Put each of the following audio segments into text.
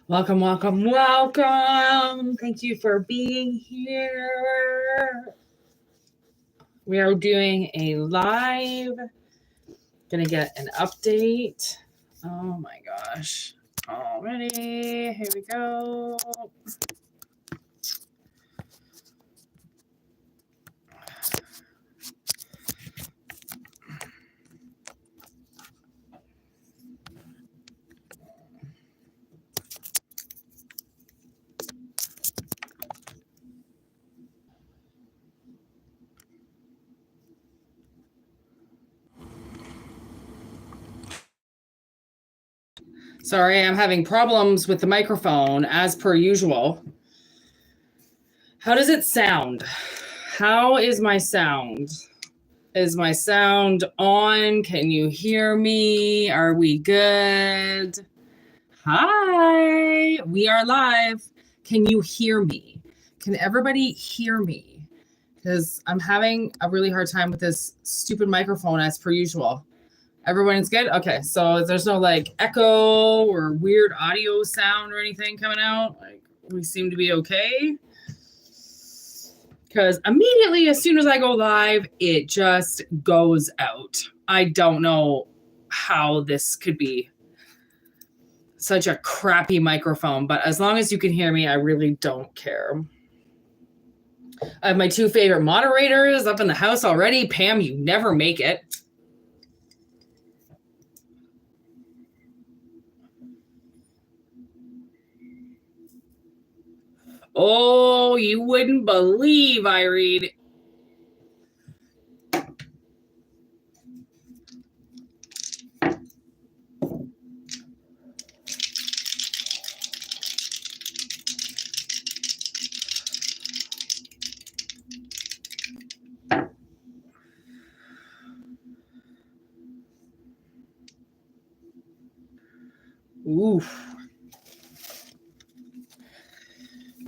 Welcome, welcome, welcome. Thank you for being here. We are doing a live. Gonna get an update. Oh my gosh. Already. Here we go. Sorry, I'm having problems with the microphone as per usual. How does it sound? How is my sound? Is my sound on? Can you hear me? Are we good? Hi, we are live. Can you hear me? Can everybody hear me? Because I'm having a really hard time with this stupid microphone as per usual. Everyone's good? Okay, so there's no like echo or weird audio sound or anything coming out. Like we seem to be okay. Because immediately as soon as I go live, it just goes out. I don't know how this could be such a crappy microphone, but as long as you can hear me, I really don't care. I have my two favorite moderators up in the house already. Pam, you never make it. Oh, you wouldn't believe I read. Oof.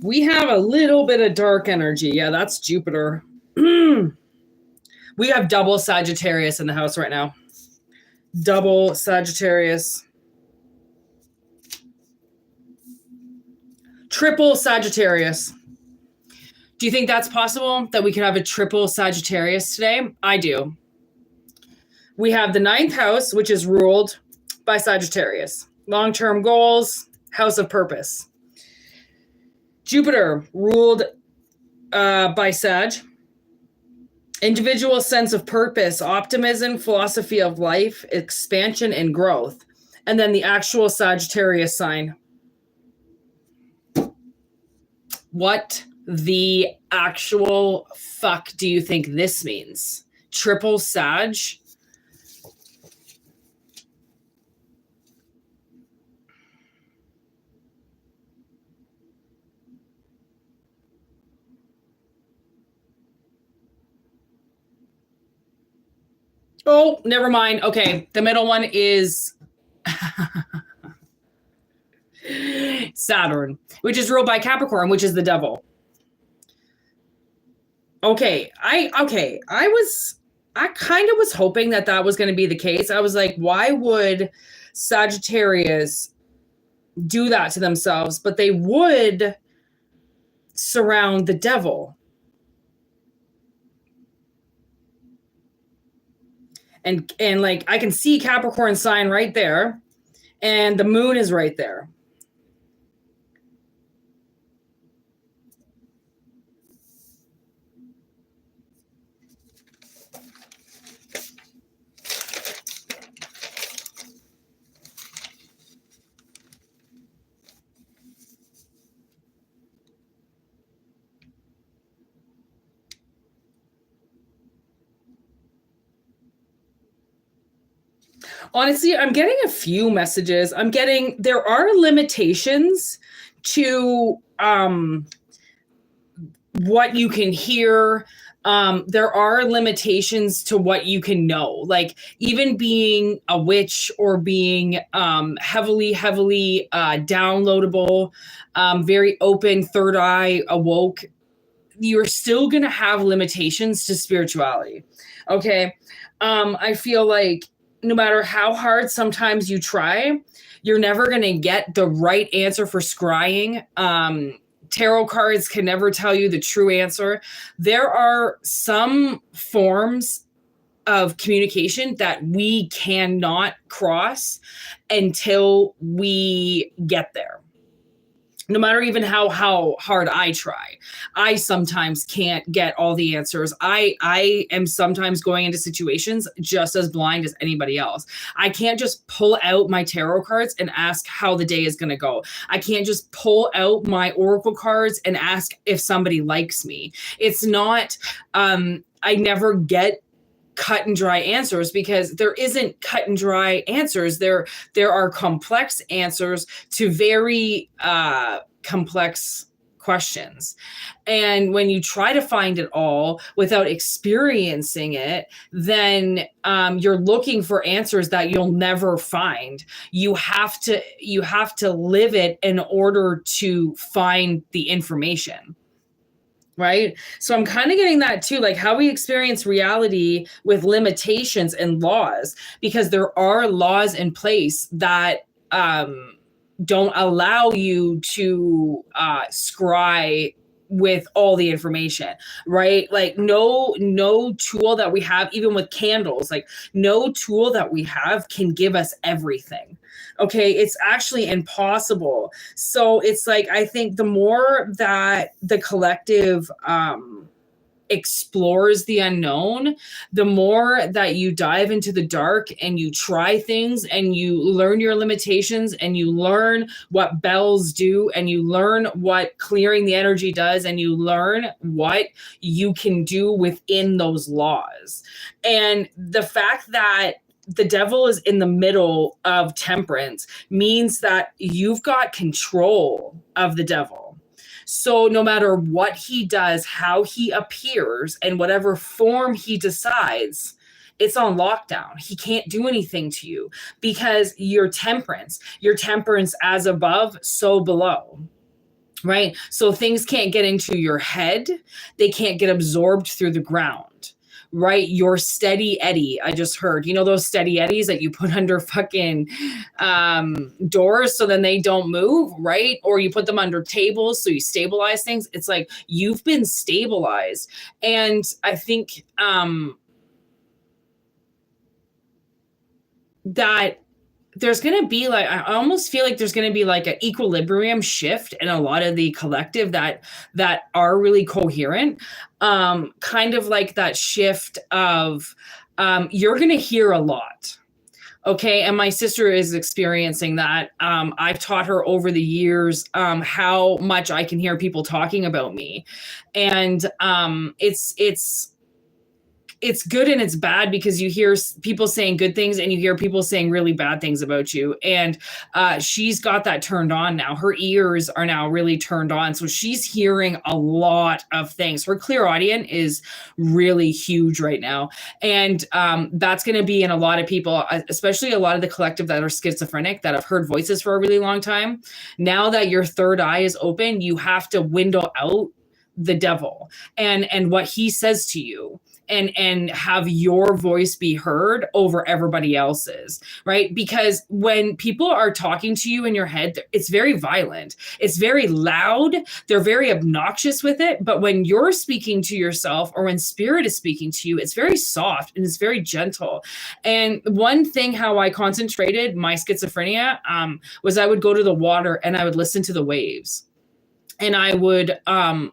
We have a little bit of dark energy. Yeah, that's Jupiter. We have double Sagittarius in the house right now. Double Sagittarius. Triple Sagittarius. Do you think that's possible that we could have a triple Sagittarius today? I do. We have the 9th house, which is ruled by Sagittarius. Long-term goals, house of purpose. Jupiter ruled by Sag. Individual sense of purpose, optimism, philosophy of life, expansion, and growth. And then the actual Sagittarius sign. What the actual fuck do you think this means? Triple Sag? Oh, never mind. Okay, the middle one is Saturn, which is ruled by Capricorn, which is the devil. Okay, I kind of was hoping that was going to be the case. I was like, why would Sagittarius do that to themselves? But they would surround the devil. And like I can see Capricorn sign right there, and the moon is right there. Honestly, I'm getting a few messages. There are limitations to what you can hear. There are limitations to what you can know. Like even being a witch or being heavily downloadable, very open, third eye, awoke, you're still going to have limitations to spirituality. Okay. I feel like no matter how hard sometimes you try, you're never going to get the right answer for scrying. Tarot cards can never tell you the true answer. There are some forms of communication that we cannot cross until we get there. No matter even how hard I try, I sometimes can't get all the answers. I am sometimes going into situations just as blind as anybody else. I can't just pull out my tarot cards and ask how the day is going to go. I can't just pull out my oracle cards and ask if somebody likes me. It's not, I never get cut and dry answers because there isn't cut and dry answers. There are complex answers to very complex questions. And when you try to find it all without experiencing it, then you're looking for answers that you'll never find. You have to live it in order to find the information. Right. So I'm kind of getting that too, like how we experience reality with limitations and laws, because there are laws in place that don't allow you to scry with all the information, right? Like no tool that we have, even with candles, like no tool that we have can give us everything. Okay, it's actually impossible. So it's like, I think the more that the collective explores the unknown, the more that you dive into the dark and you try things and you learn your limitations and you learn what bells do and you learn what clearing the energy does and you learn what you can do within those laws. And the fact that the devil is in the middle of temperance means that you've got control of the devil. So no matter what he does, how he appears, and whatever form he decides, it's on lockdown. He can't do anything to you because your temperance as above, so below. Right? So things can't get into your head. They can't get absorbed through the ground. Right? Your steady Eddie. I just heard, those steady Eddies that you put under fucking doors so then they don't move, right? Or you put them under tables so you stabilize things. It's like you've been stabilized. And I think that there's going to be I almost feel like there's going to be like an equilibrium shift in a lot of the collective that are really coherent. Kind of like that shift of, you're going to hear a lot. Okay. And my sister is experiencing that. I've taught her over the years, how much I can hear people talking about me. And, it's good and it's bad because you hear people saying good things and you hear people saying really bad things about you. And she's got that turned on now. Her ears are now really turned on. So she's hearing a lot of things. Her clairaudient is really huge right now. And that's going to be in a lot of people, especially a lot of the collective that are schizophrenic, that have heard voices for a really long time. Now that your third eye is open, you have to window out the devil and what he says to you. And have your voice be heard over everybody else's, right? Because when people are talking to you in your head, it's very violent. It's very loud. They're very obnoxious with it. But when you're speaking to yourself or when spirit is speaking to you, it's very soft and it's very gentle. And one thing how I concentrated my schizophrenia was I would go to the water and I would listen to the waves. And I would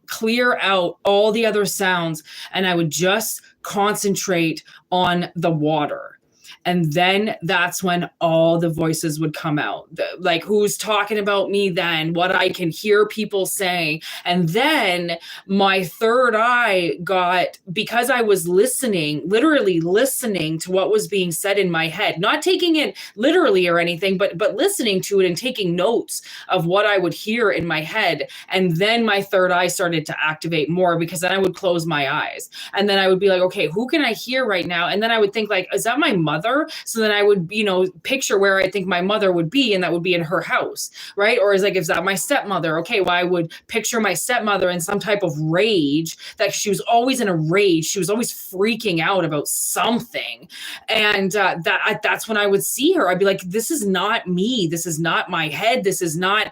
clear out all the other sounds and I would just concentrate on the water. And then that's when all the voices would come out. Like who's talking about me then, what I can hear people saying. And then my third eye got, because I was listening, literally listening to what was being said in my head, not taking it literally or anything, but listening to it and taking notes of what I would hear in my head. And then my third eye started to activate more because then I would close my eyes. And then I would be like, okay, who can I hear right now? And then I would think like, is that my mother? mother. So then I would, picture where I think my mother would be, and that would be in her house, right? Or is that my stepmother? Okay, well, I would picture my stepmother in some type of rage, that she was always in a rage. She was always freaking out about something. And that's when I would see her. I'd be like, this is not me. This is not my head. This is not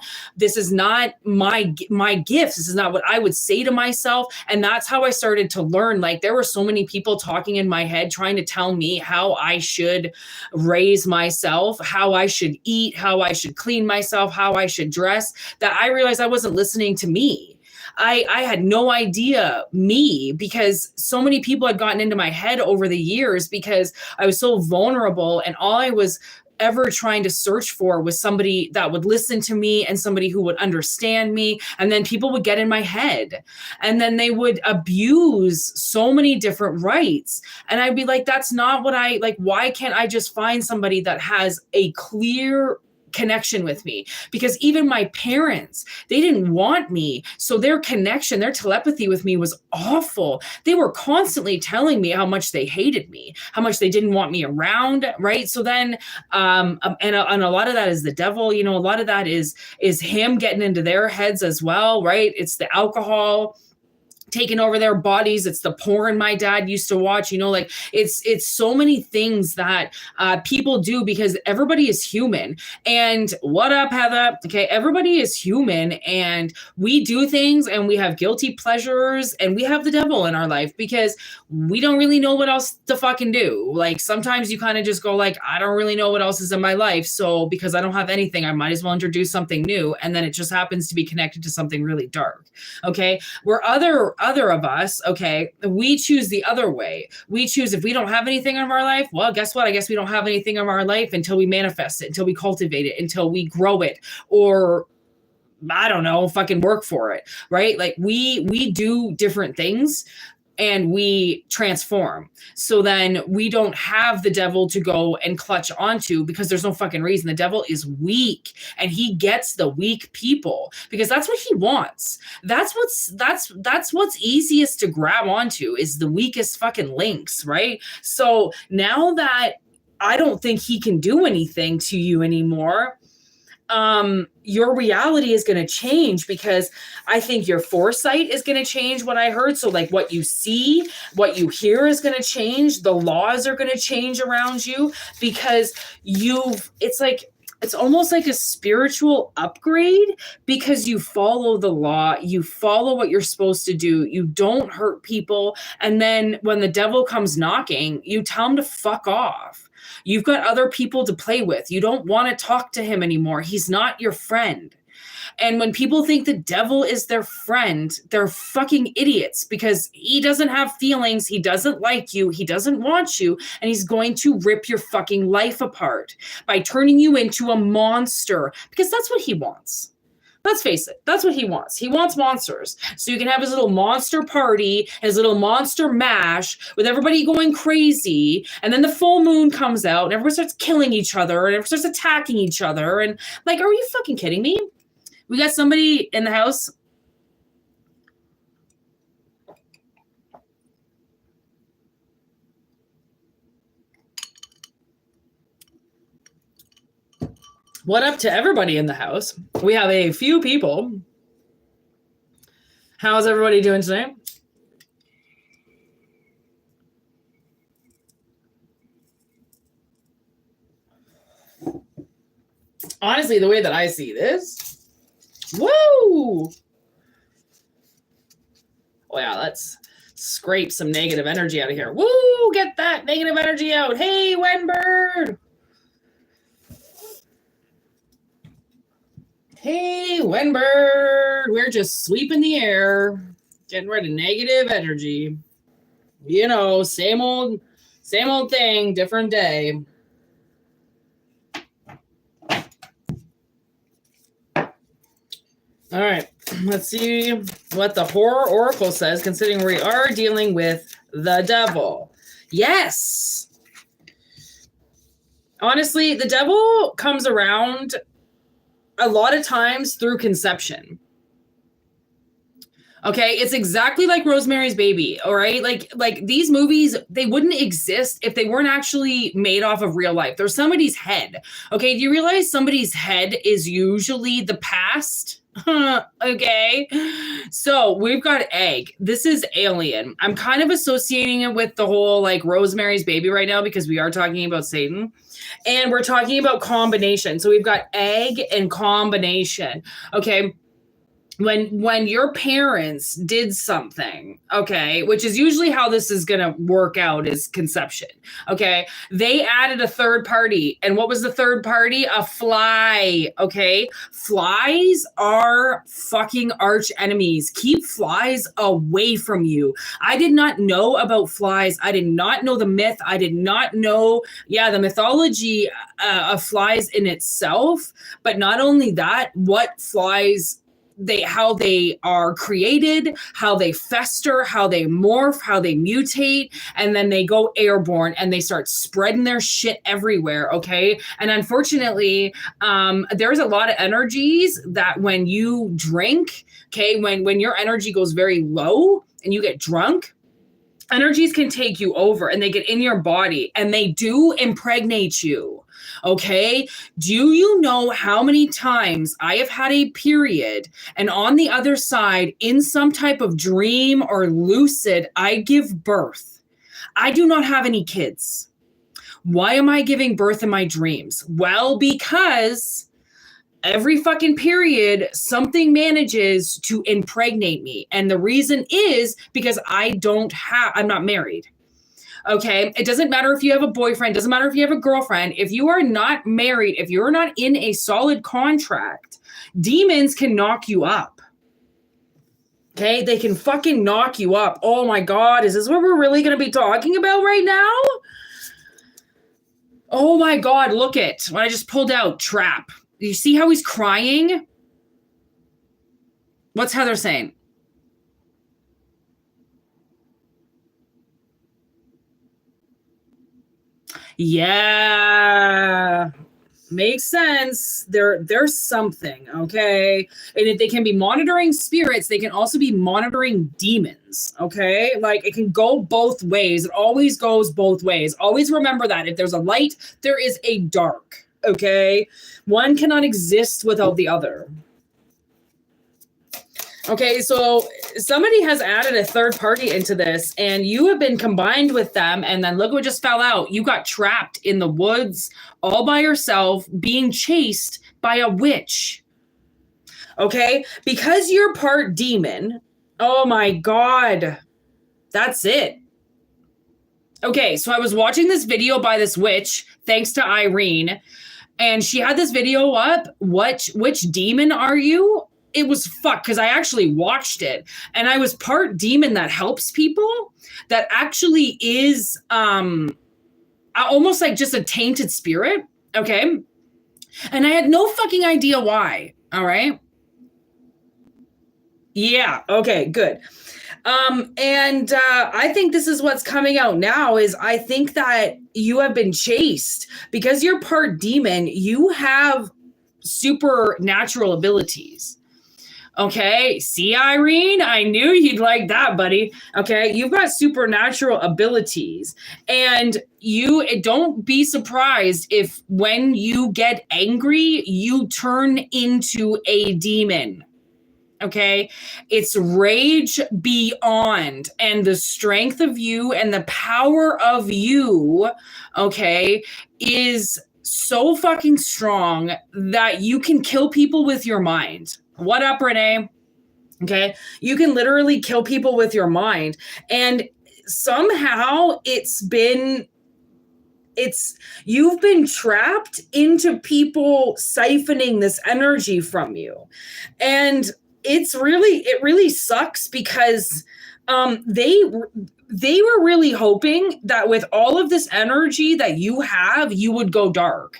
my gifts. This is not what I would say to myself. And that's how I started to learn. Like, there were so many people talking in my head, trying to tell me how I should raise myself, how I should eat, how I should clean myself, how I should dress, that I realized I wasn't listening to me. I had no idea me, because so many people had gotten into my head over the years, because I was so vulnerable, and all I was ever trying to search for was somebody that would listen to me and somebody who would understand me. And then people would get in my head, and then they would abuse so many different rights. And I'd be like, that's not what I like. Why can't I just find somebody that has a clear connection with me? Because even my parents, they didn't want me. So their connection, their telepathy with me was awful. They were constantly telling me how much they hated me, how much they didn't want me around, right? So then, and a lot of that is the devil, a lot of that is him getting into their heads as well, right? It's the alcohol taking over their bodies. It's the porn my dad used to watch, like it's so many things that people do, because everybody is human. And what up, Heather? Okay. Everybody is human, and we do things, and we have guilty pleasures, and we have the devil in our life, because we don't really know what else to fucking do. Like, sometimes you kind of just go like, I don't really know what else is in my life. So because I don't have anything, I might as well introduce something new. And then it just happens to be connected to something really dark. Okay. Where other of us, okay, we choose the other way. We choose, if we don't have anything in our life, well, guess what? I guess we don't have anything in our life until we manifest it, until we cultivate it, until we grow it, or I don't know, fucking work for it, right? Like we do different things, and we transform. So then we don't have the devil to go and clutch onto, because there's no fucking reason. The devil is weak, and he gets the weak people, because that's what he wants. That's what's easiest to grab onto, is the weakest fucking links, right? So now that I don't think he can do anything to you anymore, your reality is going to change, because I think your foresight is going to change, what I heard. So like what you see, what you hear is going to change. The laws are going to change around you, because it's almost like a spiritual upgrade, because you follow the law, you follow what you're supposed to do, you don't hurt people. And then when the devil comes knocking, you tell him to fuck off. You've got other people to play with. You don't want to talk to him anymore. He's not your friend. And when people think the devil is their friend, they're fucking idiots, because he doesn't have feelings. He doesn't like you. He doesn't want you. And he's going to rip your fucking life apart by turning you into a monster, because that's what he wants. Let's face it. That's what he wants. He wants monsters. So you can have his little monster party, his little monster mash with everybody going crazy. And then the full moon comes out and everybody starts killing each other and everybody starts attacking each other. And like, are you fucking kidding me? We got somebody in the house. What up to everybody in the house? We have a few people. How's everybody doing today? Honestly, the way that I see this, woo! Oh yeah, let's scrape some negative energy out of here. Woo! Get that negative energy out. Hey, Wenbird! Hey, Wenbird! We're just sweeping the air, getting rid of negative energy. You know, same old thing, different day. All right, let's see what the Horror Oracle says, considering we are dealing with the devil. Yes! Honestly, the devil comes around a lot of times through conception. Okay, it's exactly like Rosemary's Baby, all right? Like these movies, they wouldn't exist if they weren't actually made off of real life. There's somebody's head. Okay, do you realize somebody's head is usually the past? Okay. So, we've got egg. This is alien. I'm kind of associating it with the whole like Rosemary's Baby right now because we are talking about Satan. And we're talking about combination. So, we've got egg and combination. Okay, when your parents did something, okay, which is usually how this is going to work out is conception, okay, they added a third party. And what was the third party? A fly. Okay, flies are fucking arch enemies. Keep flies away from you. I did not know about flies. I did not know the myth. I did not know the mythology of flies in itself. But not only that, what flies, how they are created, how they fester, how they morph, how they mutate, and then they go airborne and they start spreading their shit everywhere, okay? And unfortunately, there's a lot of energies that when you drink, okay, when your energy goes very low and you get drunk, energies can take you over and they get in your body and they do impregnate you. Okay. Do you know how many times I have had a period and on the other side, in some type of dream or lucid, I give birth? I do not have any kids. Why am I giving birth in my dreams? Well, because every fucking period, something manages to impregnate me. And the reason is because I'm not married. Okay. It doesn't matter if you have a boyfriend, doesn't matter if you have a girlfriend. If you are not married, if you're not in a solid contract, demons can knock you up. Okay. They can fucking knock you up. Oh my God. Is this what we're really going to be talking about right now? Oh my God. Look it. What I just pulled out. Trap. You see how he's crying? What's Heather saying? Yeah, makes sense. There's something, okay? And if they can be monitoring spirits, they can also be monitoring demons, okay? Like it can go both ways. It always goes both ways. Always remember that. If there's a light, there is a dark, okay? One cannot exist without the other. Okay, so somebody has added a third party into this and you have been combined with them, and then look what just fell out. You got trapped in the woods all by yourself being chased by a witch. Okay, because you're part demon. Oh my God, that's it. Okay, so I was watching this video by this witch, thanks to Irene, and she had this video up. Which demon are you? It was fucked because I actually watched it and I was part demon that helps people, that actually is almost like just a tainted spirit. Okay. And I had no fucking idea why. All right. Yeah. Okay, good. And I think this is what's coming out now is I think that you have been chased because you're part demon. You have supernatural abilities. Okay, see, Irene, I knew you'd like that, buddy. Okay, you've got supernatural abilities, and you don't be surprised if when you get angry, you turn into a demon. Okay, it's rage beyond, and the strength of you and the power of you, okay, is so fucking strong that you can kill people with your mind. What up, Renee? Okay. You can literally kill people with your mind. And somehow you've been trapped into people siphoning this energy from you. And it really sucks because they were really hoping that with all of this energy that you have, you would go dark.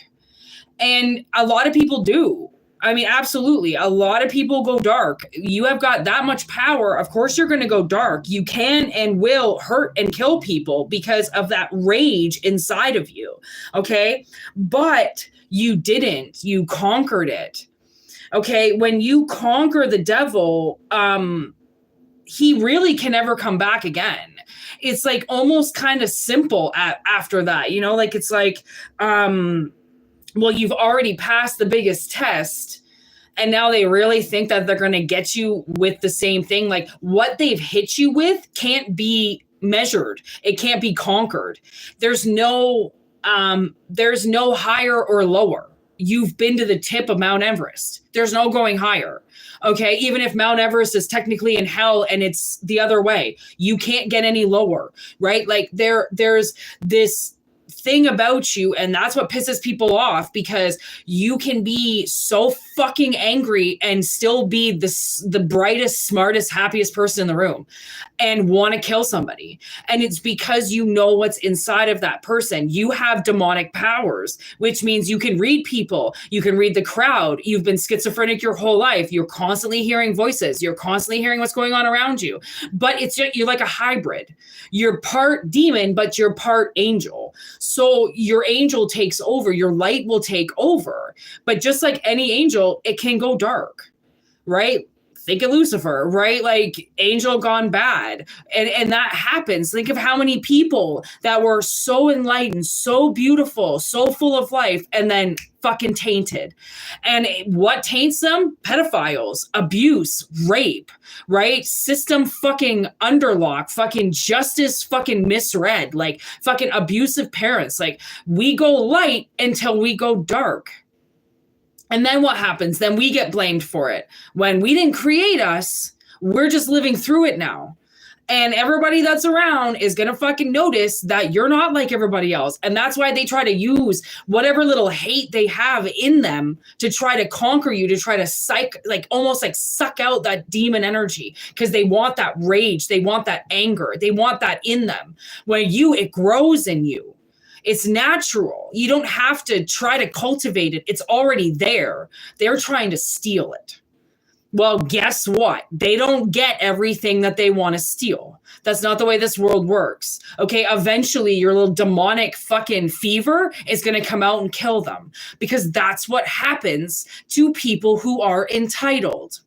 And a lot of people do. I mean, absolutely. A lot of people go dark. You have got that much power. Of course, you're going to go dark. You can and will hurt and kill people because of that rage inside of you. Okay. But you didn't. You conquered it. Okay. When you conquer the devil, he really can never come back again. It's like almost kind of simple after that, you know, like it's like, well, you've already passed the biggest test. And now they really think that they're going to get you with the same thing. Like what they've hit you with can't be measured. It can't be conquered. There's no higher or lower. You've been to the tip of Mount Everest. There's no going higher. Okay. Even if Mount Everest is technically in hell and it's the other way, you can't get any lower, right? Like there's this thing about you, and that's what pisses people off, because you can be so fucking angry and still be the brightest, smartest, happiest person in the room and want to kill somebody. And it's because you know what's inside of that person. You have demonic powers, which means you can read people, you can read the crowd. You've been schizophrenic your whole life. You're constantly hearing voices. You're constantly hearing what's going on around you. But you're like a hybrid. You're part demon, but you're part angel. So your angel takes over, your light will take over. But just like any angel, it can go dark, right? Think of Lucifer, right? Like angel gone bad. And that happens. Think of how many people that were so enlightened, so beautiful, so full of life, and then fucking tainted. And what taints them? Pedophiles, abuse, rape, right? System fucking underlock, fucking justice fucking misread, like fucking abusive parents. Like we go light until we go dark. And then what happens? Then we get blamed for it. When we didn't create us, we're just living through it now. And everybody that's around is going to fucking notice that you're not like everybody else. And that's why they try to use whatever little hate they have in them to try to conquer you, to try to almost suck out that demon energy, because they want that rage. They want that anger. They want that in them. It grows in you. It's natural. You don't have to try to cultivate it. It's already there. They're trying to steal it. Well, guess what? They don't get everything that they want to steal. That's not the way this world works. Okay, eventually your little demonic fucking fever is going to come out and kill them, because that's what happens to people who are entitled.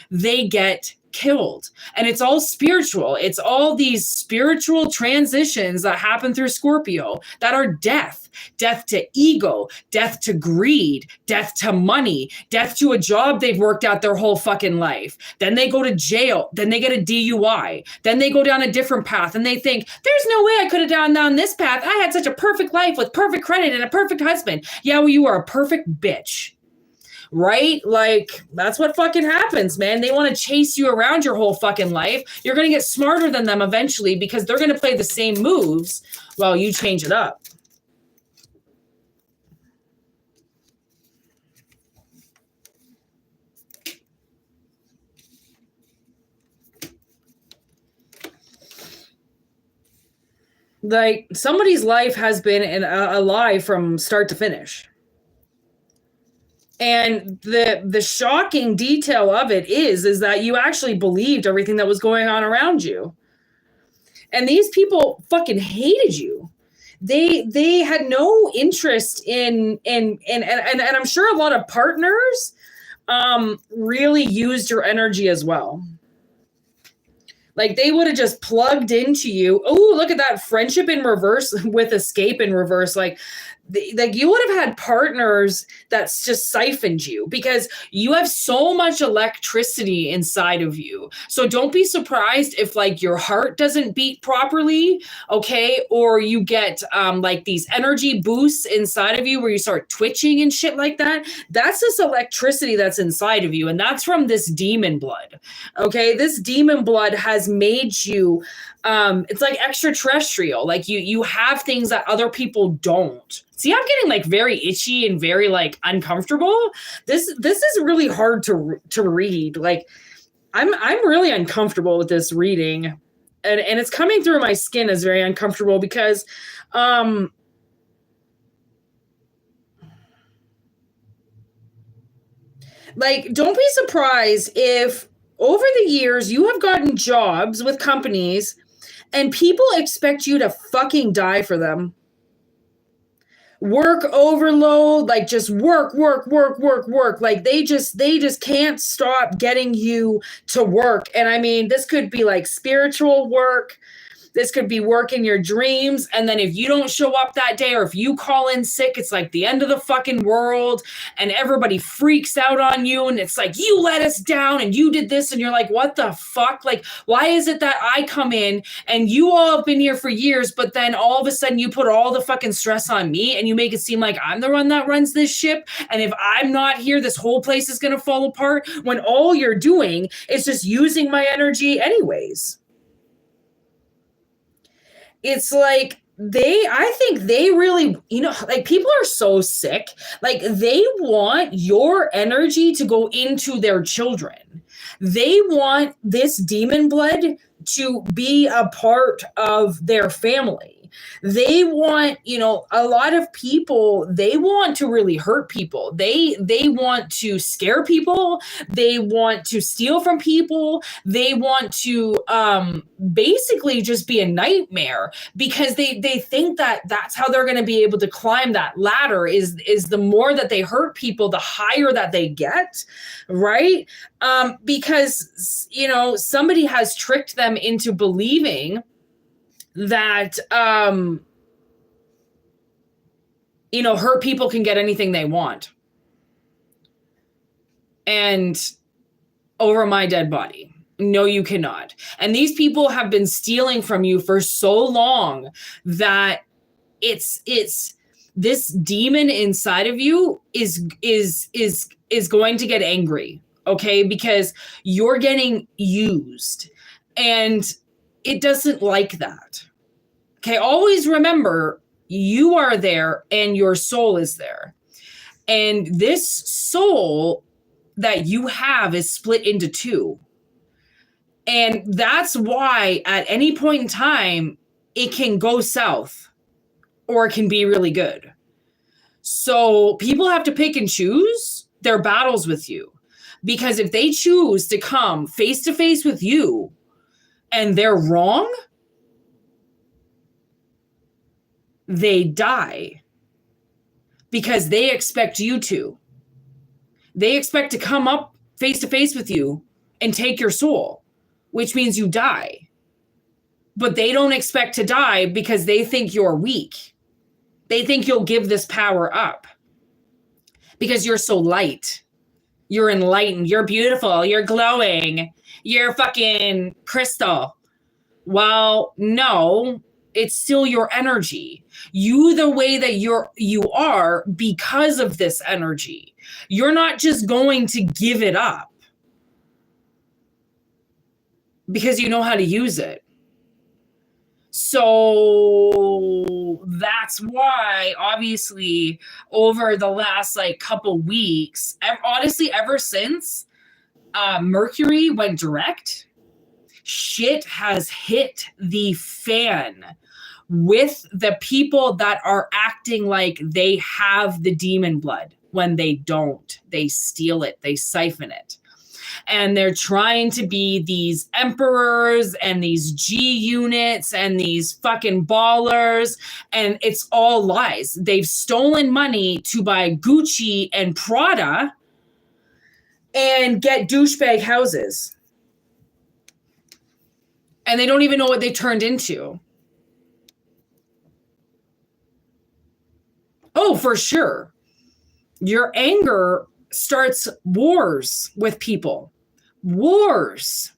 They get killed. And it's all spiritual. It's all these spiritual transitions that happen through Scorpio that are death to ego, death to greed, death to money, death to a job they've worked at their whole fucking life. Then they go to jail. Then they get a DUI. Then they go down a different path and they think, there's no way I could have gone down this path. I had such a perfect life with perfect credit and a perfect husband. Yeah, well, you are a perfect bitch. Right? Like, that's what fucking happens, man. They want to chase you around your whole fucking life. You're going to get smarter than them eventually, because they're going to play the same moves while you change it up. Like, somebody's life has been a lie from start to finish. And the shocking detail of it is that you actually believed everything that was going on around you. And these people fucking hated you. They had no interest in and I'm sure a lot of partners really used your energy as well. Like, they would have just plugged into you. Oh, look at that friendship in reverse with escape in reverse. Like you would have had partners that's just siphoned you, because you have so much electricity inside of you. So don't be surprised if like your heart doesn't beat properly, okay? Or you get like these energy boosts inside of you where you start twitching and shit like that. That's this electricity that's inside of you. And that's from this demon blood, okay? This demon blood has made you, it's like extraterrestrial. Like you have things that other people don't. See, I'm getting like very itchy and very like uncomfortable. This is really hard to read. Like I'm really uncomfortable with this reading, and it's coming through my skin as very uncomfortable, because like, don't be surprised if over the years you have gotten jobs with companies and people expect you to fucking die for them. work overload, like just work. Like they just can't stop getting you to work. And I mean, this could be like spiritual work. This could be work in your dreams. And then if you don't show up that day, or if you call in sick, it's like the end of the fucking world and everybody freaks out on you. And it's like, you let us down and you did this. And you're like, what the fuck? Like, why is it that I come in and you all have been here for years, but then all of a sudden you put all the fucking stress on me and you make it seem like I'm the one that runs this ship. And if I'm not here, this whole place is going to fall apart, when all you're doing is just using my energy anyways. It's like I think they really, like people are so sick. Like they want your energy to go into their children. They want this demon blood to be a part of their family. They want, a lot of people, they want to really hurt people. They want to scare people. They want to steal from people. They want to basically just be a nightmare, because they think that that's how they're going to be able to climb that ladder, is the more that they hurt people, the higher that they get, right? Because, somebody has tricked them into believing that, hurt people can get anything they want. And over my dead body. No, you cannot. And these people have been stealing from you for so long that it's this demon inside of you is going to get angry. Okay. Because you're getting used, and it doesn't like that. Okay. Always remember, you are there and your soul is there. And this soul that you have is split into two. And that's why at any point in time, it can go south or it can be really good. So people have to pick and choose their battles with you, because if they choose to come face to face with you and they're wrong, they die, because they expect you to. They expect to come up face to face with you and take your soul, which means you die. But they don't expect to die because they think you're weak. They think you'll give this power up because you're so light. You're enlightened. You're beautiful. You're glowing. You're fucking crystal. Well, no, it's still your energy. You the way that you are because of this energy. You're not just going to give it up because you know how to use it. So that's why, obviously, over the last couple weeks, honestly, ever since Mercury went direct, shit has hit the fan with the people that are acting like they have the demon blood when they don't. They steal it. They siphon it. And they're trying to be these emperors and these G units and these fucking ballers. And it's all lies. They've stolen money to buy Gucci and Prada and get douchebag houses. And they don't even know what they turned into. Oh, for sure. Your anger starts wars with people. Wars.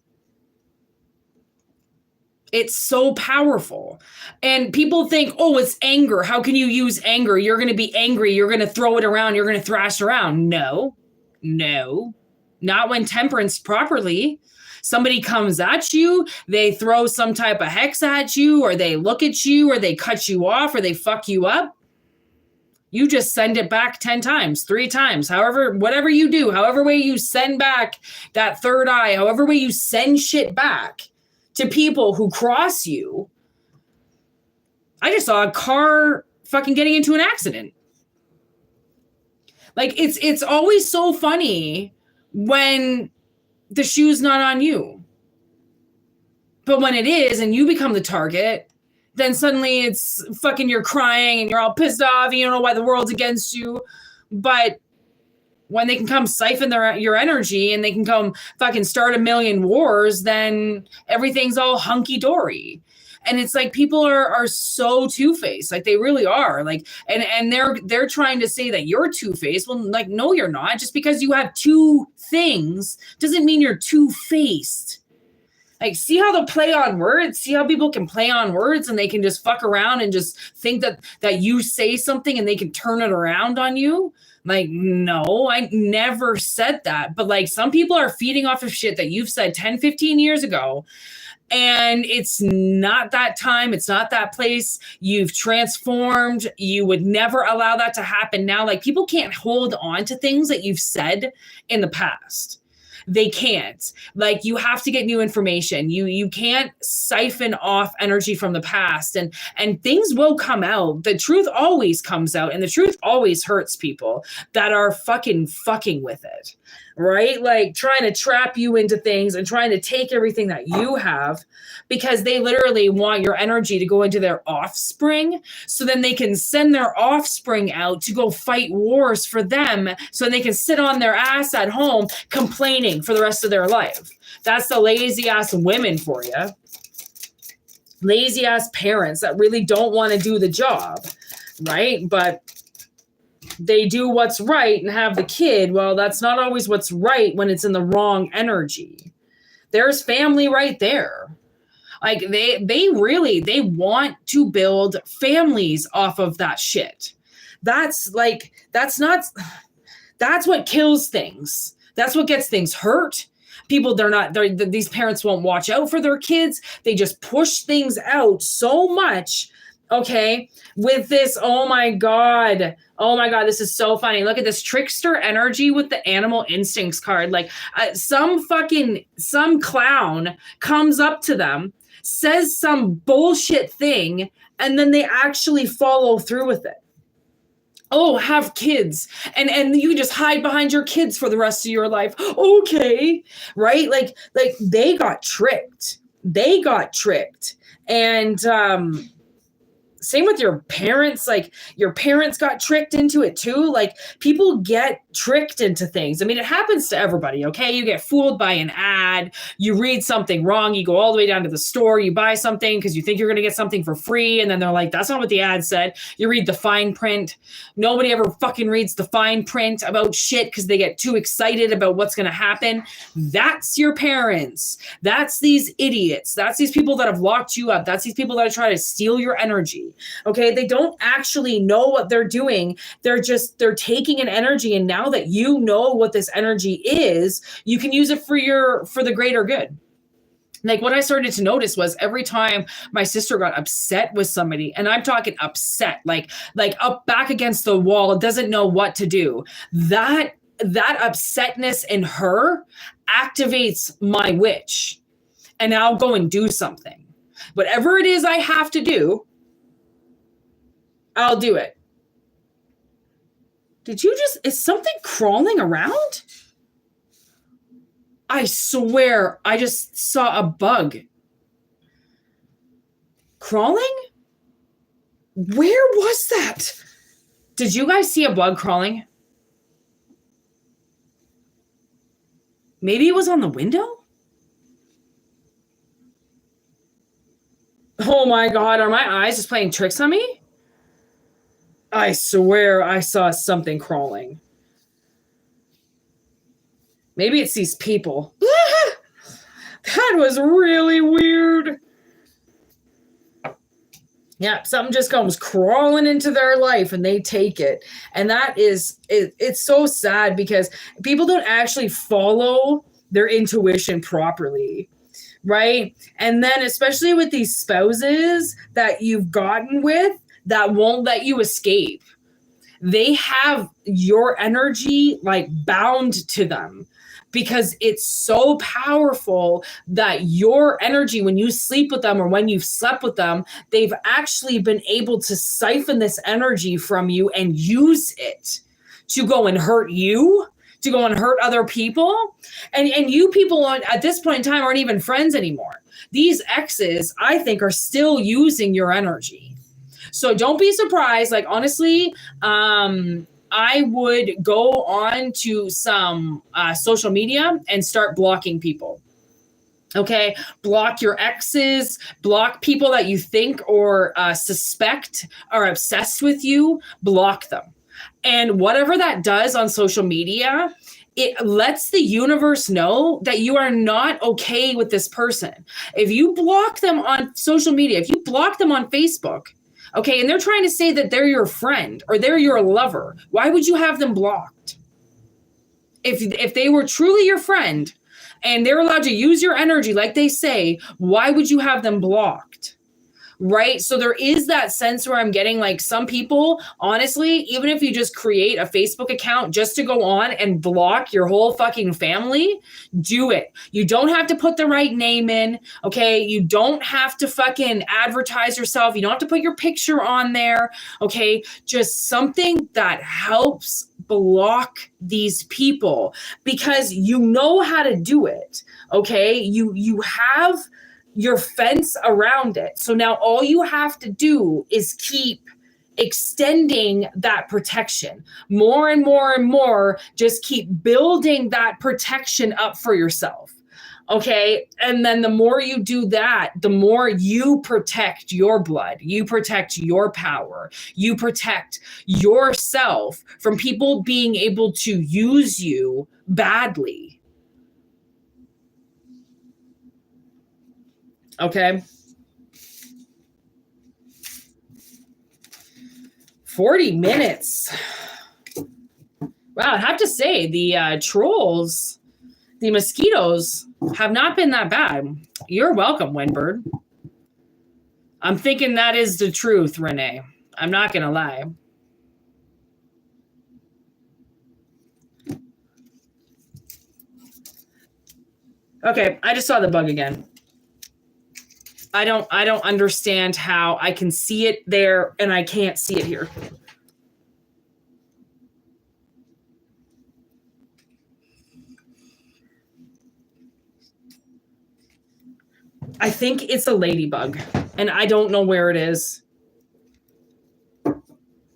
It's so powerful. And people think, oh, it's anger. How can you use anger? You're going to be angry. You're going to throw it around. You're going to thrash around. No. Not when tempered properly. Somebody comes at you, they throw some type of hex at you, or they look at you, or they cut you off, or they fuck you up. You just send it back 10 times, 3 times, whatever you do, however way you send back that third eye, however way you send shit back to people who cross you. I just saw a car fucking getting into an accident. It's always so funny when the shoe's not on you. But when it is and you become the target, then suddenly it's fucking you're crying and you're all pissed off and you don't know why the world's against you. But when they can come siphon your energy and they can come fucking start a million wars, then everything's all hunky-dory. And it's like people are so two-faced, like they really are. Like, and they're trying to say that you're two-faced. Well, like, no, you're not. Just because you have two things doesn't mean you're two-faced. Like, see how they'll play on words? See how people can play on words and they can just fuck around and just think that you say something and they can turn it around on you? Like, no, I never said that. But like, some people are feeding off of shit that you've said 10, 15 years ago. And it's not that time. It's not that place. You've transformed. You would never allow that to happen now. Like, people can't hold on to things that you've said in the past. They can't. Like, you have to get new information. You can't siphon off energy from the past, and things will come out. The truth always comes out, and the truth always hurts people that are fucking with it. Right? Like, trying to trap you into things and trying to take everything that you have, because they literally want your energy to go into their offspring, so then they can send their offspring out to go fight wars for them, so they can sit on their ass at home complaining for the rest of their life. That's the lazy ass women for you. Lazy ass parents that really don't want to do the job, right? But they do what's right and have the kid. Well, that's not always what's right when it's in the wrong energy. There's family right there. Like, they want to build families off of that shit. That's what kills things. That's what gets things hurt. People, these parents won't watch out for their kids. They just push things out so much. Okay, with this, oh my God, this is so funny. Look at this trickster energy with the animal instincts card. Like, some clown comes up to them, says some bullshit thing, and then they actually follow through with it. Oh, have kids, and you can just hide behind your kids for the rest of your life. Okay, right? Like they got tricked. And same with your parents. Like, your parents got tricked into it too. Like, people get tricked into things. I mean, it happens to everybody, okay? You get fooled by an ad. You read something wrong. You go all the way down to the store. You buy something because you think you're going to get something for free. And then they're like, that's not what the ad said. You read the fine print. Nobody ever fucking reads the fine print about shit because they get too excited about what's going to happen. That's your parents. That's these idiots. That's these people that have locked you up. That's these people that are trying to steal your energy. Okay, they don't actually know what they're doing. They're taking an energy, and now that you know what this energy is, you can use it for the greater good. Like, what I started to notice was every time my sister got upset with somebody, and I'm talking upset, like up back against the wall, doesn't know what to do, that upsetness in her activates my witch, and I'll go and do something. Whatever it is I have to do, I'll do it. Is something crawling around? I swear, I just saw a bug. Crawling? Where was that? Did you guys see a bug crawling? Maybe it was on the window? Oh my God, are my eyes just playing tricks on me? I swear I saw something crawling. Maybe it's these people. That was really weird. Yeah, something just comes crawling into their life and they take it. And it's so sad because people don't actually follow their intuition properly. Right? And then especially with these spouses that you've gotten with, that won't let you escape. They have your energy like bound to them because it's so powerful that your energy, when you sleep with them or when you've slept with them, they've actually been able to siphon this energy from you and use it to go and hurt you, to go and hurt other people. And you people at this point in time aren't even friends anymore. These exes, I think, are still using your energy. So don't be surprised. Like, honestly, I would go on to some social media and start blocking people. Okay, block your exes, block people that you think or suspect are obsessed with you, block them. And whatever that does on social media, it lets the universe know that you are not okay with this person. If you block them on social media, if you block them on Facebook, okay, and they're trying to say that they're your friend or they're your lover, why would you have them blocked? If they were truly your friend, and they're allowed to use your energy like they say, why would you have them blocked? Right? So there is that sense where I'm getting like some people, honestly, even if you just create a Facebook account just to go on and block your whole fucking family, do it. You don't have to put the right name in, okay? You don't have to fucking advertise yourself. You don't have to put your picture on there, okay? Just something that helps block these people because you know how to do it, okay? You have your fence around it. So now all you have to do is keep extending that protection more and more and more. Just keep building that protection up for yourself. Okay. And then the more you do that, the more you protect your blood, you protect your power, you protect yourself from people being able to use you badly. Okay. 40 minutes. Wow. I have to say the trolls, the mosquitoes have not been that bad. You're welcome, Windbird. I'm thinking that is the truth, Renee. I'm not going to lie. Okay. I just saw the bug again. I don't understand how I can see it there and I can't see it here. I think it's a ladybug and I don't know where it is.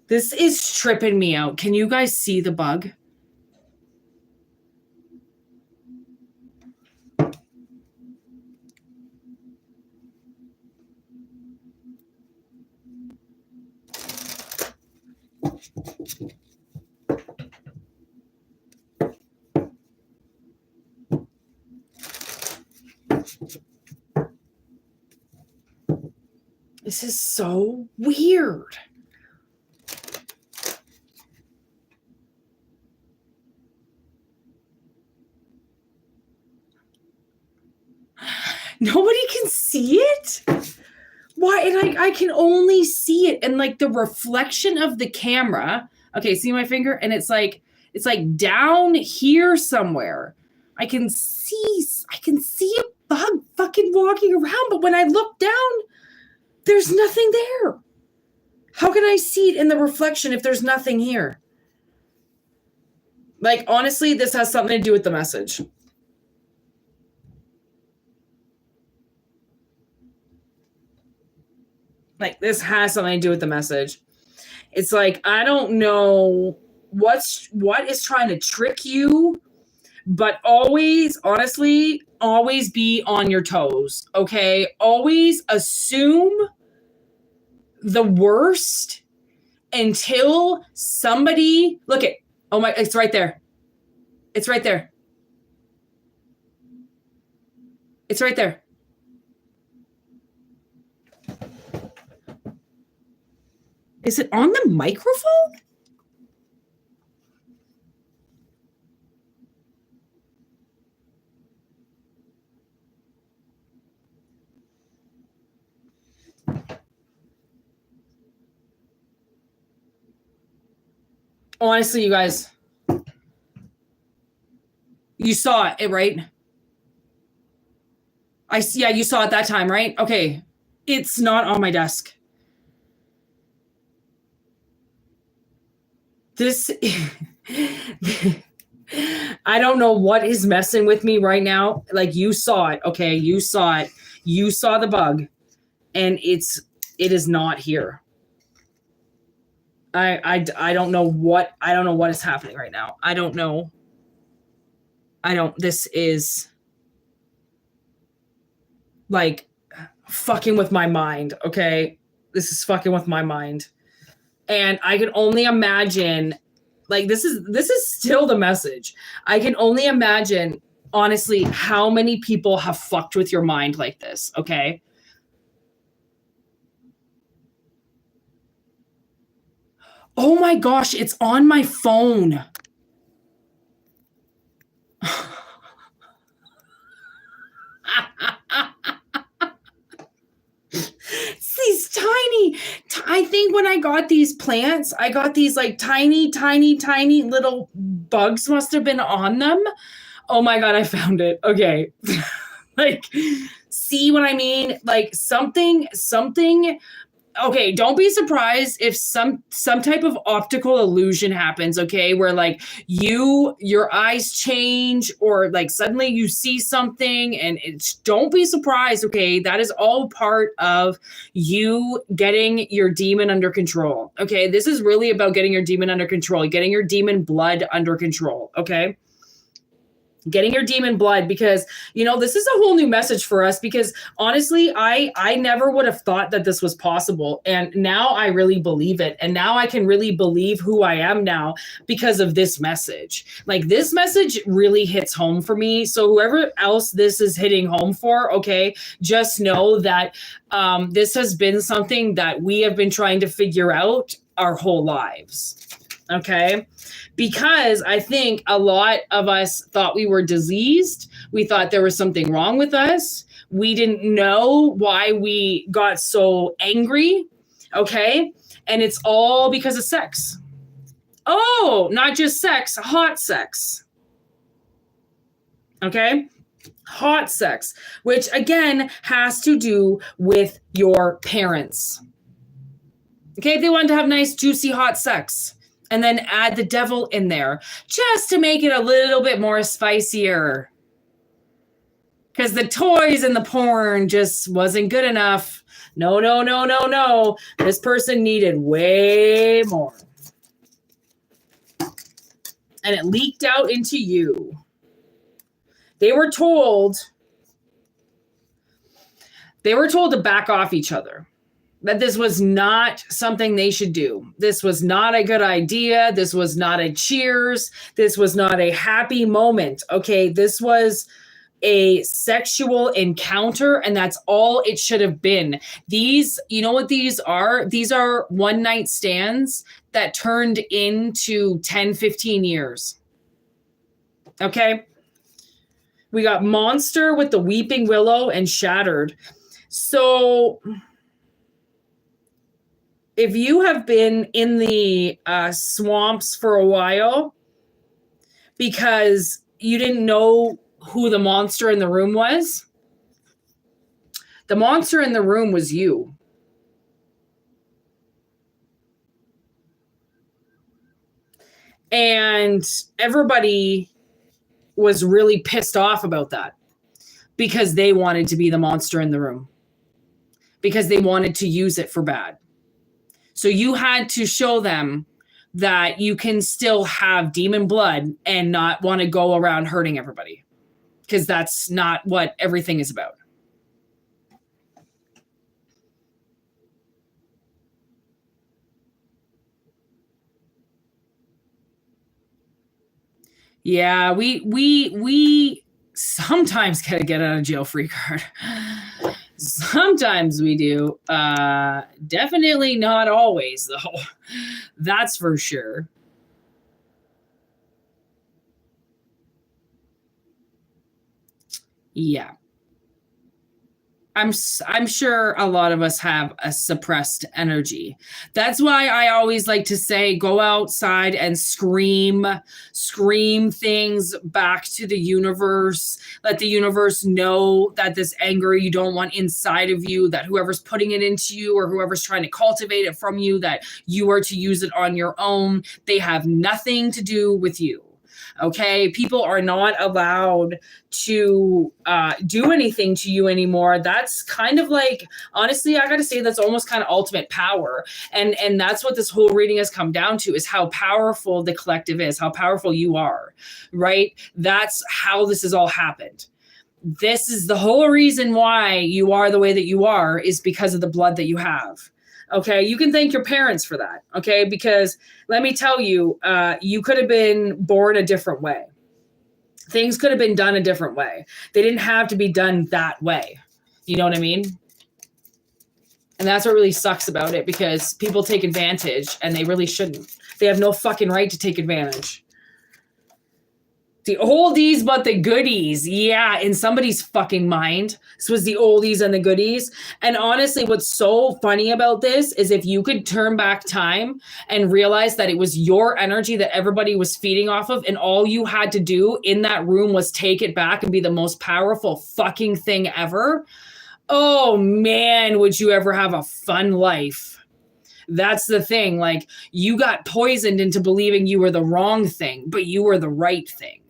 This is tripping me out. Can you guys see the bug? This is so weird. Nobody can see it? Why? And I can only see it in like the reflection of the camera. Okay, see my finger? And it's like down here somewhere. I can see a bug fucking walking around, but when I look down, there's nothing there. How can I see it in the reflection if there's nothing here? Like, honestly, this has something to do with the message. Like, this has something to do with the message. It's like, I don't know what is trying to trick you, but always, honestly, always be on your toes, okay? Always assume the worst until somebody, look it. Oh my, it's right there. It's right there. It's right there. Is it on the microphone? Honestly, you guys, you saw it, right? Yeah, you saw it that time, right? Okay. It's not on my desk. This I don't know what is messing with me right now. Like, you saw it, okay? You saw it. You saw the bug, and it is not here. I don't know what is happening right now. I don't know. This is like fucking with my mind, okay? This is fucking with my mind. And I can only imagine, like, this is still the message. I can only imagine, honestly, how many people have fucked with your mind like this, okay? Oh my gosh, it's on my phone. These tiny, I think when I got these plants, I got these like tiny little bugs must have been on them. Oh my God, I found it. Okay. Like, see what I mean? Like something, okay, don't be surprised if some type of optical illusion happens, okay, where like your eyes change, or like suddenly you see something, and don't be surprised, okay? That is all part of you getting your demon under control, okay? This is really about getting your demon under control, getting your demon blood under control, okay? Getting your demon blood, because this is a whole new message for us, because honestly I never would have thought that this was possible, and now I really believe it, and now I can really believe who I am now because of this message. Like, this message really hits home for me. So whoever else this is hitting home for, okay, just know that this has been something that we have been trying to figure out our whole lives, okay? Because I think a lot of us thought we were diseased. We thought there was something wrong with us. We didn't know why we got so angry, okay? And it's all because of sex. Oh, not just sex, hot sex. Okay? Hot sex, which again has to do with your parents. Okay, they wanted to have nice, juicy, hot sex, and then add the devil in there just to make it a little bit more spicier. Because the toys and the porn just wasn't good enough. No. This person needed way more. And it leaked out into you. They were told to back off each other. That this was not something they should do. This was not a good idea. This was not a cheers. This was not a happy moment. Okay, this was a sexual encounter, and that's all it should have been. These, you know what these are? These are one night stands that turned into 10, 15 years. Okay? We got Monster with the Weeping Willow and Shattered. So if you have been in the swamps for a while because you didn't know who the monster in the room was, the monster in the room was you. And everybody was really pissed off about that because they wanted to be the monster in the room, because they wanted to use it for bad. So you had to show them that you can still have demon blood and not want to go around hurting everybody, because that's not what everything is about. Yeah, we sometimes gotta get out of jail free card. Sometimes we do. Definitely not always, though. That's for sure. Yeah. I'm sure a lot of us have a suppressed energy. That's why I always like to say, go outside and scream things back to the universe. Let the universe know that this anger you don't want inside of you, that whoever's putting it into you or whoever's trying to cultivate it from you, that you are to use it on your own. They have nothing to do with you. Okay. People are not allowed to do anything to you anymore. That's kind of like, honestly, I got to say that's almost kind of ultimate power. And that's what this whole reading has come down to, is how powerful the collective is, how powerful you are, right? That's how this has all happened. This is the whole reason why you are the way that you are, is because of the blood that you have. Okay. You can thank your parents for that. Okay. Because let me tell you, you could have been born a different way. Things could have been done a different way. They didn't have to be done that way. You know what I mean? And that's what really sucks about it, because people take advantage and they really shouldn't. They have no fucking right to take advantage. The oldies, but the goodies. Yeah, in somebody's fucking mind. This was the oldies and the goodies. And honestly, what's so funny about this is if you could turn back time and realize that it was your energy that everybody was feeding off of, and all you had to do in that room was take it back and be the most powerful fucking thing ever. Oh man, would you ever have a fun life? That's the thing. Like, you got poisoned into believing you were the wrong thing, but you were the right thing.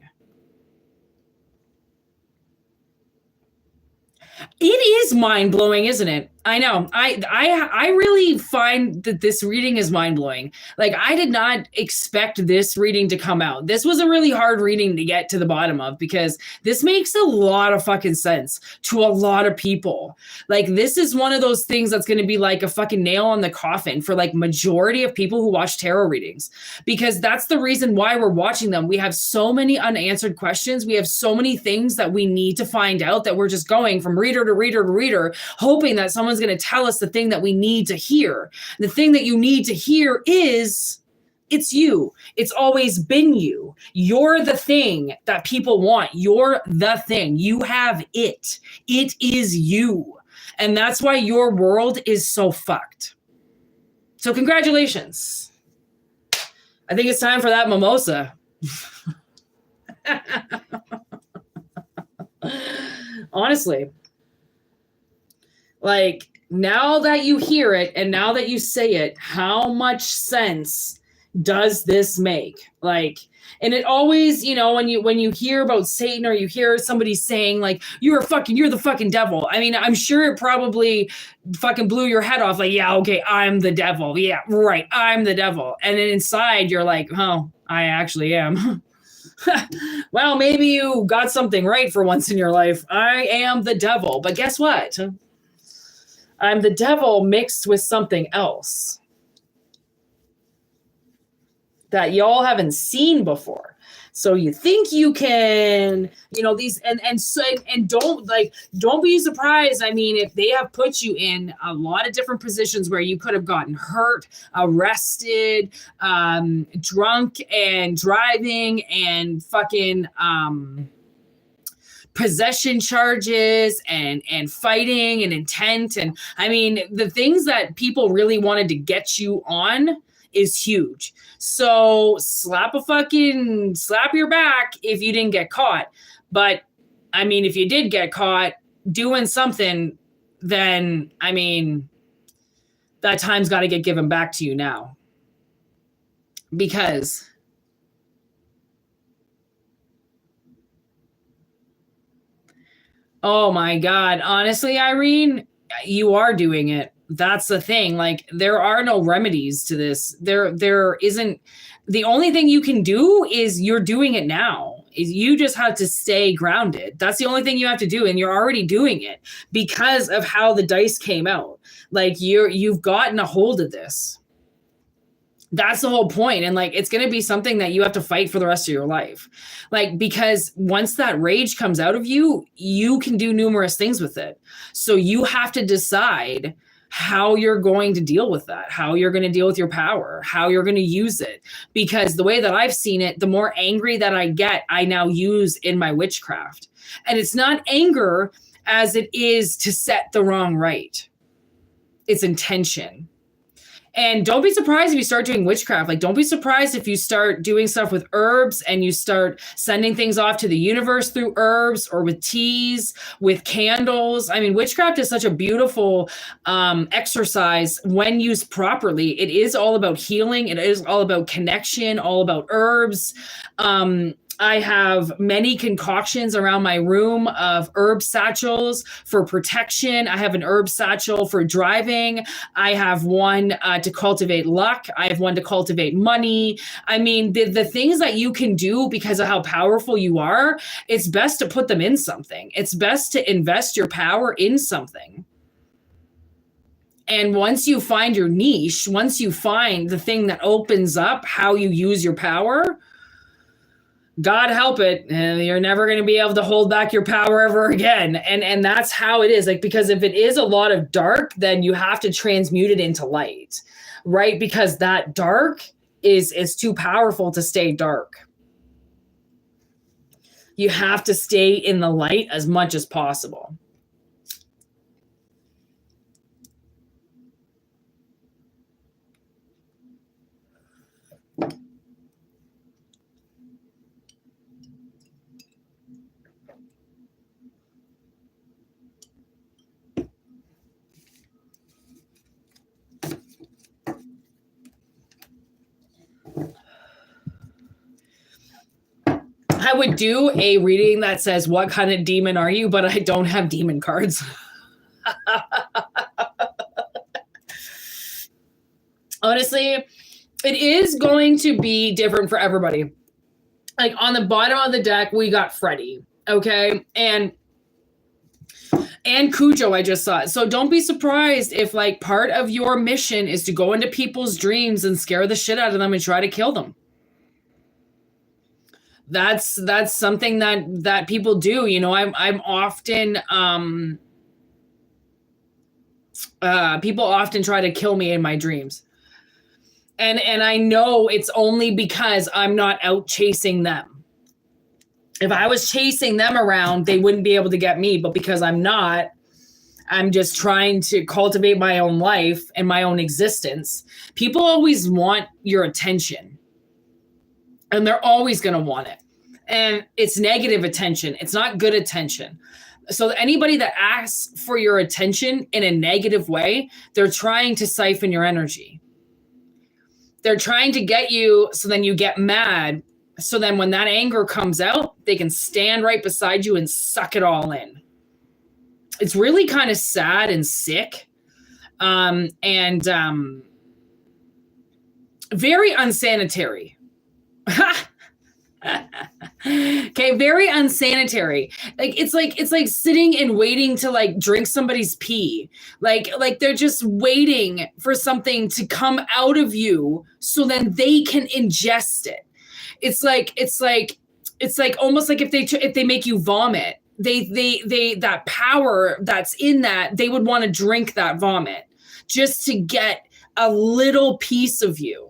It is mind-blowing, isn't it? I know. I really find that this reading is mind-blowing. Like, I did not expect this reading to come out. This was a really hard reading to get to the bottom of, because this makes a lot of fucking sense to a lot of people. Like, this is one of those things that's going to be like a fucking nail on the coffin for like majority of people who watch tarot readings, because that's the reason why we're watching them. We have so many unanswered questions. We have so many things that we need to find out, that we're just going from reader to reader to reader, hoping that someone's going to tell us the thing that we need to hear. The thing that you need to hear is, it's you. It's always been you. You're the thing that people want. You're the thing. You have it. It is you. And that's why your world is so fucked. So congratulations. I think it's time for that mimosa. Honestly. Like, now that you hear it and now that you say it, how much sense does this make? Like, and it always, you know, when you hear about Satan, or you hear somebody saying like, you're the fucking devil. I mean, I'm sure it probably fucking blew your head off. Like, yeah, okay, I'm the devil. Yeah, right. I'm the devil. And then inside you're like, oh, I actually am. Well, maybe you got something right for once in your life. I am the devil. But guess what? I'm the devil mixed with something else that y'all haven't seen before. So you think you can, you know, these, and don't be surprised. I mean, if they have put you in a lot of different positions where you could have gotten hurt, arrested, drunk and driving, and fucking, possession charges and fighting and intent. And I mean, the things that people really wanted to get you on is huge. So slap your back if you didn't get caught. But I mean, if you did get caught doing something, then I mean, that time's got to get given back to you now. Because oh my God. Honestly, Irene, you are doing it. That's the thing. Like, there are no remedies to this. There isn't. The only thing you can do is you're doing it now. Is you just have to stay grounded. That's the only thing you have to do. And you're already doing it because of how the dice came out. Like, you've gotten a hold of this. That's the whole point. And like, it's going to be something that you have to fight for the rest of your life. Like, because once that rage comes out of you, you can do numerous things with it. So you have to decide how you're going to deal with that, how you're going to deal with your power, how you're going to use it. Because the way that I've seen it, the more angry that I get, I now use in my witchcraft. And it's not anger as it is to set the wrong right. It's intention. And don't be surprised if you start doing witchcraft. Like, don't be surprised if you start doing stuff with herbs and you start sending things off to the universe through herbs or with teas, with candles. I mean, witchcraft is such a beautiful exercise when used properly. It is all about healing. It is all about connection, all about herbs. I have many concoctions around my room of herb satchels for protection. I have an herb satchel for driving. I have one to cultivate luck. I have one to cultivate money. I mean, the things that you can do because of how powerful you are, it's best to put them in something. It's best to invest your power in something. And once you find your niche, once you find the thing that opens up how you use your power, God help it, and you're never going to be able to hold back your power ever again. And that's how it is. Like, because if it is a lot of dark, then you have to transmute it into light, right? Because that dark is too powerful to stay dark. You have to stay in the light as much as possible. I would do a reading that says, what kind of demon are you? But I don't have demon cards. Honestly, it is going to be different for everybody. Like, on the bottom of the deck, we got Freddy. Okay. And Cujo, I just saw it. So don't be surprised if, like, part of your mission is to go into people's dreams and scare the shit out of them and try to kill them. That's something that people do. You know, I'm often, people often try to kill me in my dreams. And I know it's only because I'm not out chasing them. If I was chasing them around, they wouldn't be able to get me. But because I'm not, I'm just trying to cultivate my own life and my own existence. People always want your attention. And they're always going to want it. And it's negative attention. It's not good attention. So anybody that asks for your attention in a negative way, they're trying to siphon your energy. They're trying to get you so then you get mad. So then when that anger comes out, they can stand right beside you and suck it all in. It's really kind of sad and sick. Very unsanitary. Okay, very unsanitary. Like it's like sitting and waiting to, like, drink somebody's pee. Like they're just waiting for something to come out of you so then they can ingest it. It's like almost like if they make you vomit, they that power that's in that, they would want to drink that vomit just to get a little piece of you.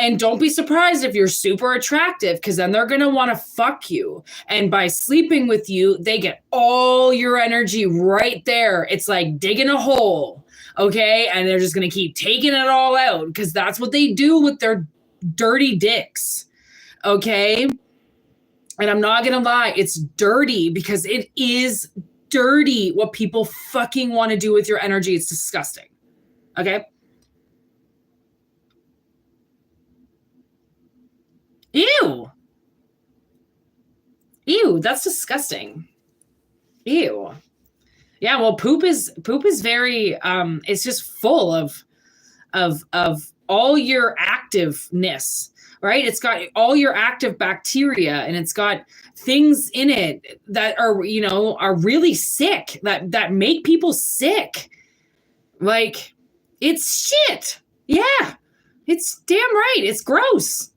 And don't be surprised if you're super attractive, because then they're going to want to fuck you. And by sleeping with you, they get all your energy right there. It's like digging a hole, okay? And they're just going to keep taking it all out, because that's what they do with their dirty dicks, okay? And I'm not going to lie, it's dirty, because it is dirty what people fucking want to do with your energy. It's disgusting, okay? Ew. Ew, that's disgusting. Ew. Yeah, well, poop is very it's just full of all your activeness, right? It's got all your active bacteria, and it's got things in it that are, you know, are really sick, that make people sick. Like, it's shit. Yeah. It's damn right. It's gross.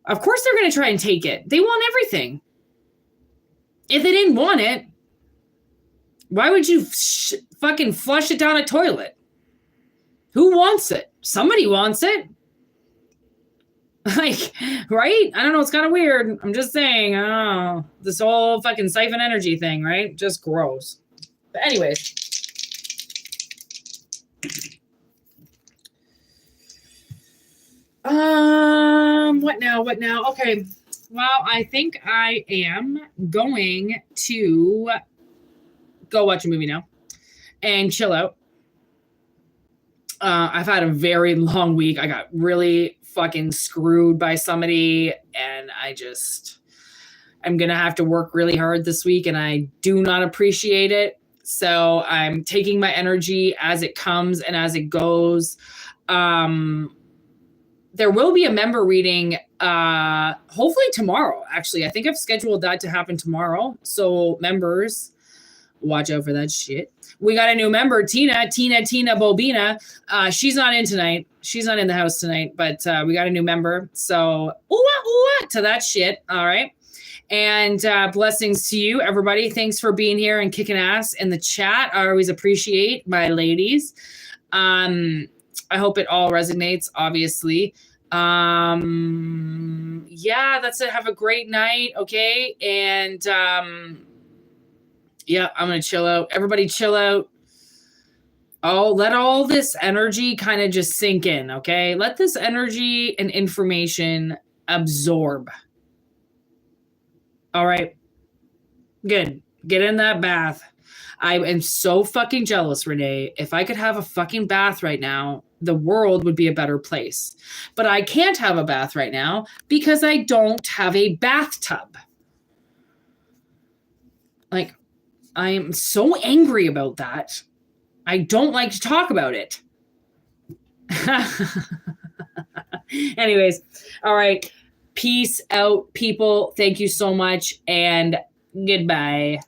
Of course they're going to try and take it. They want everything. If they didn't want it, why would you fucking flush it down a toilet? Who wants it? Somebody wants it. Like, right? I don't know. It's kind of weird. I'm just saying, I don't know. This whole fucking siphon energy thing, right? Just gross. But anyways. What now? What now? Okay. Well, I think I am going to go watch a movie now and chill out. I've had a very long week. I got really fucking screwed by somebody, and I'm going to have to work really hard this week, and I do not appreciate it. So I'm taking my energy as it comes and as it goes. There will be a member reading, hopefully tomorrow, actually. I think I've scheduled that to happen tomorrow. So members, watch out for that shit. We got a new member, Tina Bobina. She's not in tonight. She's not in the house tonight, but we got a new member. So ooh to that shit. All right. And blessings to you, everybody. Thanks for being here and kicking ass in the chat. I always appreciate my ladies. I hope it all resonates, obviously. Yeah, that's it. Have a great night. Okay. And yeah, I'm going to chill out. Everybody chill out. Oh, let all this energy kind of just sink in. Okay. Let this energy and information absorb. All right. Good. Get in that bath. I am so fucking jealous, Renee. If I could have a fucking bath right now, the world would be a better place. But I can't have a bath right now because I don't have a bathtub. Like, I am so angry about that. I don't like to talk about it. Anyways, all right. Peace out, people. Thank you so much, and goodbye.